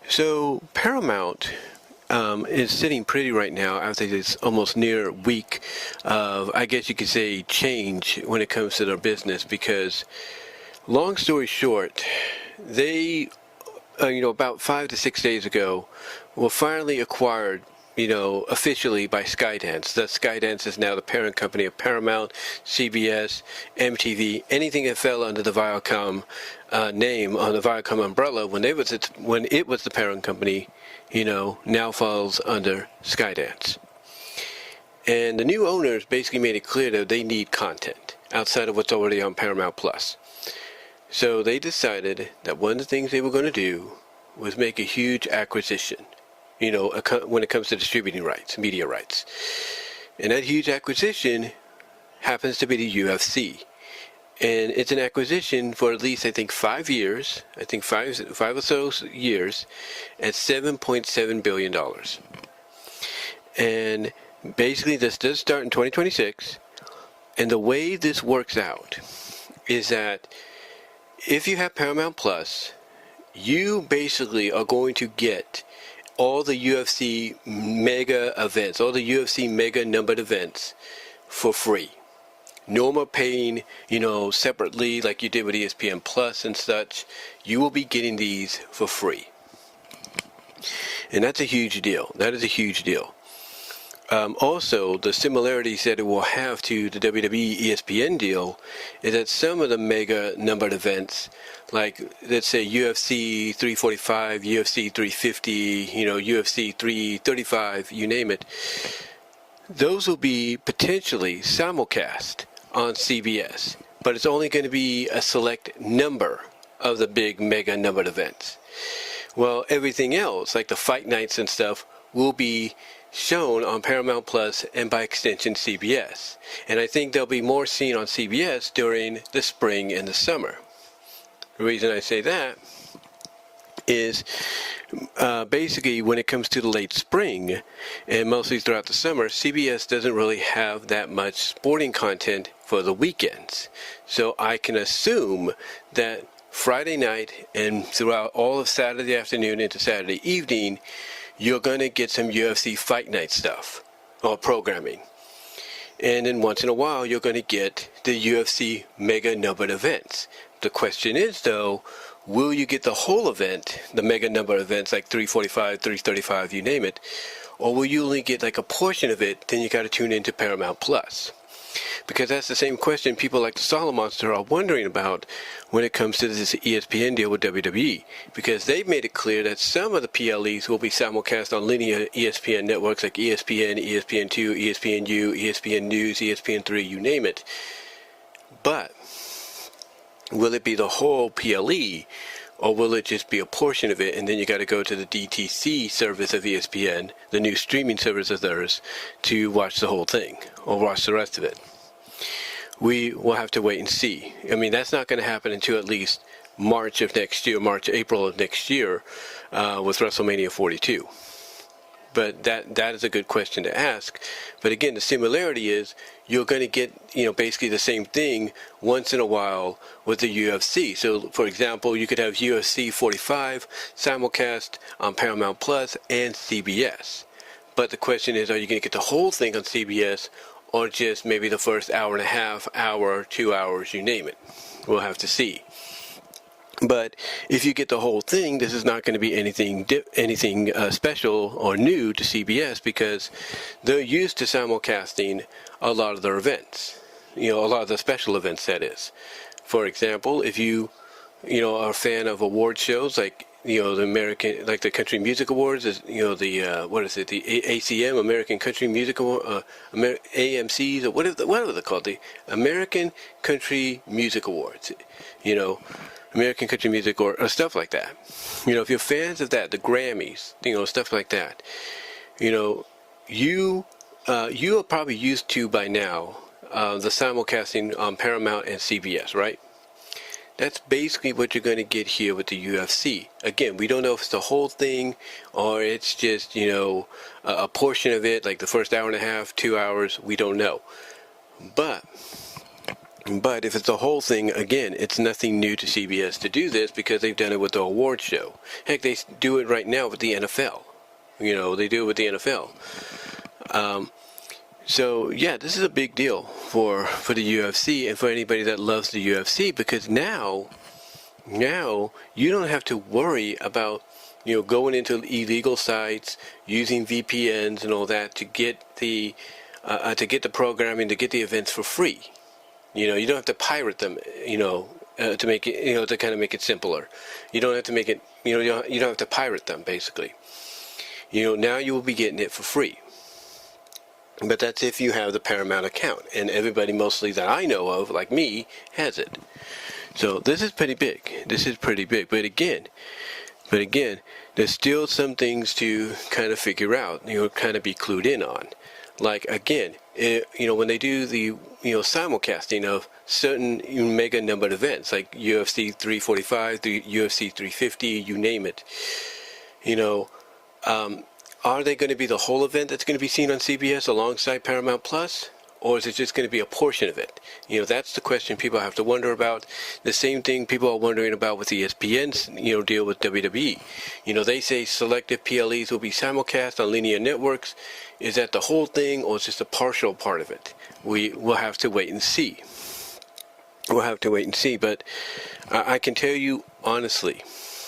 So Paramount is sitting pretty right now after this almost near week of, I guess you could say, change when it comes to their business. Because, long story short, they, about 5 to 6 days ago, were finally acquired, officially by Skydance. Thus, Skydance is now the parent company of Paramount, CBS, MTV, anything that fell under the Viacom name, on the Viacom umbrella when it was the parent company, now falls under Skydance. And the new owners basically made it clear that they need content outside of what's already on Paramount Plus. So they decided that one of the things they were going to do was make a huge acquisition, when it comes to distributing rights, media rights. And that huge acquisition happens to be the UFC. And it's an acquisition for at least, I think, 5 years, five or so years, at $7.7 billion. And basically this does start in 2026. And the way this works out is that if you have Paramount Plus, you basically are going to get all the UFC mega events, all the UFC mega numbered events for free. No more paying, separately like you did with ESPN Plus and such. You will be getting these for free. And that's a huge deal. That is a huge deal. Also, the similarities that it will have to the WWE ESPN deal is that some of the mega numbered events, like let's say UFC 345, UFC 350, UFC 335, you name it, those will be potentially simulcast on CBS, but it's only going to be a select number of the big mega numbered events. Well, everything else, like the fight nights and stuff, will be shown on Paramount Plus and by extension CBS. And I think there'll be more seen on CBS during the spring and the summer. The reason I say that is basically when it comes to the late spring and mostly throughout the summer, CBS doesn't really have that much sporting content for the weekends. So I can assume that Friday night and throughout all of Saturday afternoon into Saturday evening, you're going to get some UFC fight night stuff or programming. And then once in a while, you're going to get the UFC mega numbered events. The question is, though, will you get the whole event, the mega number events like 345, 335, you name it, or will you only get like a portion of it, then you got to tune into Paramount Plus? Because that's the same question people like the Solomonster are wondering about when it comes to this ESPN deal with WWE. Because they've made it clear that some of the PLEs will be simulcast on linear ESPN networks like ESPN, ESPN2, ESPNU, ESPN News, ESPN3, you name it. But will it be the whole PLE, or will it just be a portion of it, and then you got to go to the DTC service of ESPN, the new streaming service of theirs, to watch the whole thing, or watch the rest of it? We will have to wait and see. I mean, that's not going to happen until at least March of next year, April of next year, with WrestleMania 42. But that is a good question to ask. But again, the similarity is you're going to get, basically the same thing once in a while with the UFC. So, for example, you could have UFC 45 simulcast on Paramount Plus and CBS. But the question is, are you going to get the whole thing on CBS or just maybe the first hour and a half, hour, 2 hours, you name it? We'll have to see. But if you get the whole thing, this is not going to be anything special or new to CBS, because they're used to simulcasting a lot of their events, a lot of the special events, that is. For example, if you are a fan of award shows like the American, like the Country Music Awards, the ACM, American Country Music Award, AMCs, or whatever they're called, the American Country Music Awards, American country music or stuff like that. If you're fans of that, the Grammys, stuff like that, you are probably used to by now the simulcasting on Paramount and CBS, right? That's basically what you're going to get here with the UFC. Again, we don't know if it's the whole thing or it's just, a portion of it, like the first hour and a half, 2 hours, we don't know. But But if it's the whole thing, again, it's nothing new to CBS to do this because they've done it with the award show. Heck, they do it right now with the NFL. They do it with the NFL. So yeah, this is a big deal for the UFC and for anybody that loves the UFC, because now you don't have to worry about going into illegal sites, using VPNs and all that to get the programming, to get the events for free. You don't have to pirate them, to make it, to kind of make it simpler. You don't have to make it, you don't have to pirate them, basically. Now you will be getting it for free. But that's if you have the Paramount account, and everybody mostly that I know of, like me, has it. So this is pretty big. But again, there's still some things to kind of figure out, kind of be clued in on. Like, again, when they do the, simulcasting of certain mega numbered events, like UFC 345, the UFC 350, you name it, are they going to be the whole event that's going to be seen on CBS alongside Paramount Plus? Or is it just going to be a portion of it? That's the question people have to wonder about. The same thing people are wondering about with ESPN's, deal with WWE. They say selective PLEs will be simulcast on linear networks. Is that the whole thing, or is it just a partial part of it? We'll have to wait and see. But I can tell you honestly,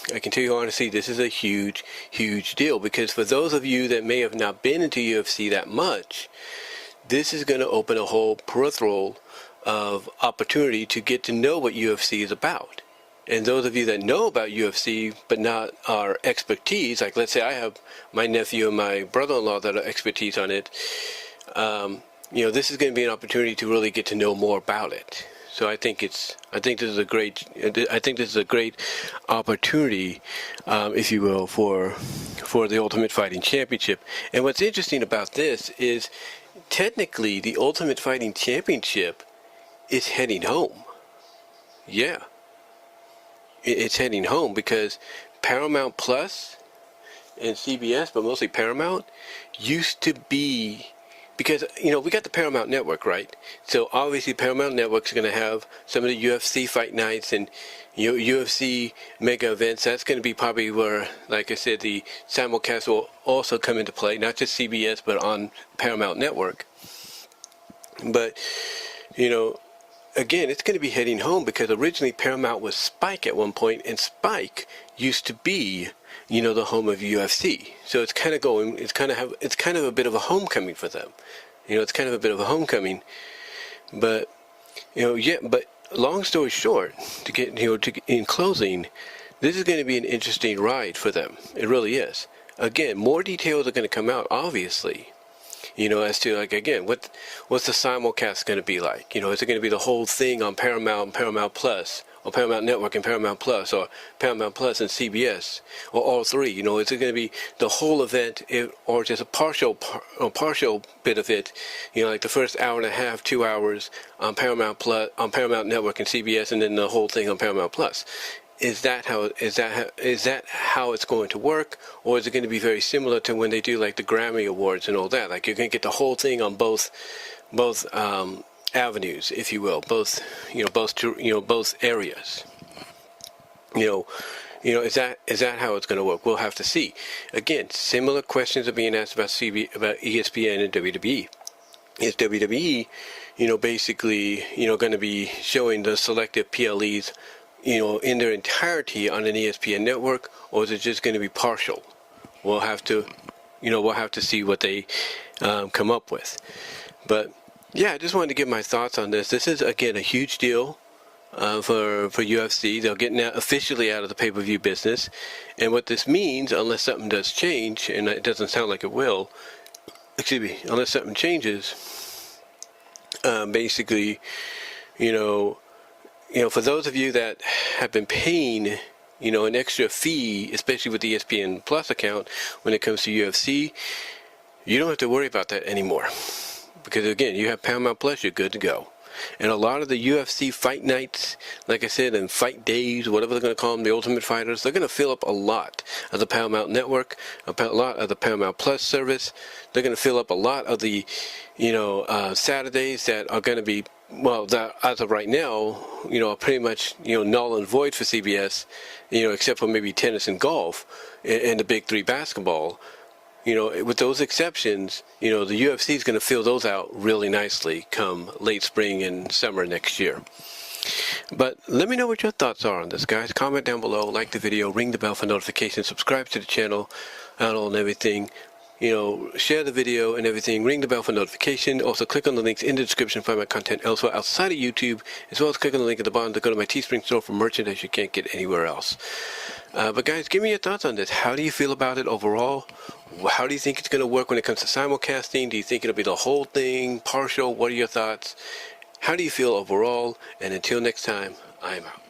this is a huge, huge deal, because for those of you that may have not been into UFC that much, this is going to open a whole peripheral of opportunity to get to know what UFC is about. And those of you that know about UFC but not our expertise, like let's say I have my nephew and my brother-in-law that are expertise on it, this is going to be an opportunity to really get to know more about it. So I think this is a great opportunity, if you will, for the Ultimate Fighting Championship. And what's interesting about this is, technically, the Ultimate Fighting Championship is heading home. Yeah, it's heading home, because Paramount Plus and CBS, but mostly Paramount, used to be. Because, we got the Paramount Network, right? So, obviously, Paramount Network's going to have some of the UFC fight nights and UFC mega events. That's going to be probably where, like I said, the simulcast will also come into play. Not just CBS, but on Paramount Network. But, again, it's going to be heading home, because originally Paramount was Spike at one point, and Spike used to be, the home of UFC. So it's kind of a bit of a homecoming for them. It's kind of a bit of a homecoming. But, but long story short, in closing, this is going to be an interesting ride for them. It really is. Again, more details are going to come out, obviously. As to, like, again, what's the simulcast going to be like? Is it going to be the whole thing on Paramount and Paramount Plus, or Paramount Network and Paramount Plus, or Paramount Plus and CBS, or all three? Is it going to be the whole event, or just a partial bit of it? Like the first hour and a half, 2 hours on Paramount Plus, on Paramount Network and CBS, and then the whole thing on Paramount Plus. Is that how it's going to work, or is it going to be very similar to when they do like the Grammy Awards and all that? Like, you're going to get the whole thing on both avenues, if you will, both areas. Is that how it's going to work? We'll have to see. Again, similar questions are being asked about ESPN and WWE. Is WWE, basically, going to be showing the selective PLEs, in their entirety on an ESPN network, or is it just going to be partial? We'll have to see what they come up with. But yeah, I just wanted to give my thoughts on this. This is, again, a huge deal for UFC. They'll get now officially out of the pay-per-view business, and what this means, unless something does change, and it doesn't sound like it will, unless something changes, basically, for those of you that have been paying, an extra fee, especially with the ESPN Plus account, when it comes to UFC, you don't have to worry about that anymore. Because, again, you have Paramount Plus, you're good to go. And a lot of the UFC fight nights, like I said, and fight days, whatever they're going to call them, the Ultimate Fighters, they're going to fill up a lot of the Paramount Network, a lot of the Paramount Plus service. They're going to fill up a lot of the, Saturdays that are going to be well, that as of right now, are pretty much, null and void for CBS, except for maybe tennis and golf and the big three basketball. With those exceptions, the UFC is going to fill those out really nicely come late spring and summer next year. But let me know what your thoughts are on this, guys. Comment down below, like the video, ring the bell for notifications, subscribe to the channel, and everything. Share the video and everything. Ring the bell for notification. Also, click on the links in the description to find my content elsewhere outside of YouTube, as well as click on the link at the bottom to go to my Teespring store for merchandise you can't get anywhere else. But guys, give me your thoughts on this. How do you feel about it overall? How do you think it's going to work when it comes to simulcasting? Do you think it'll be the whole thing, partial? What are your thoughts? How do you feel overall? And until next time, I'm out.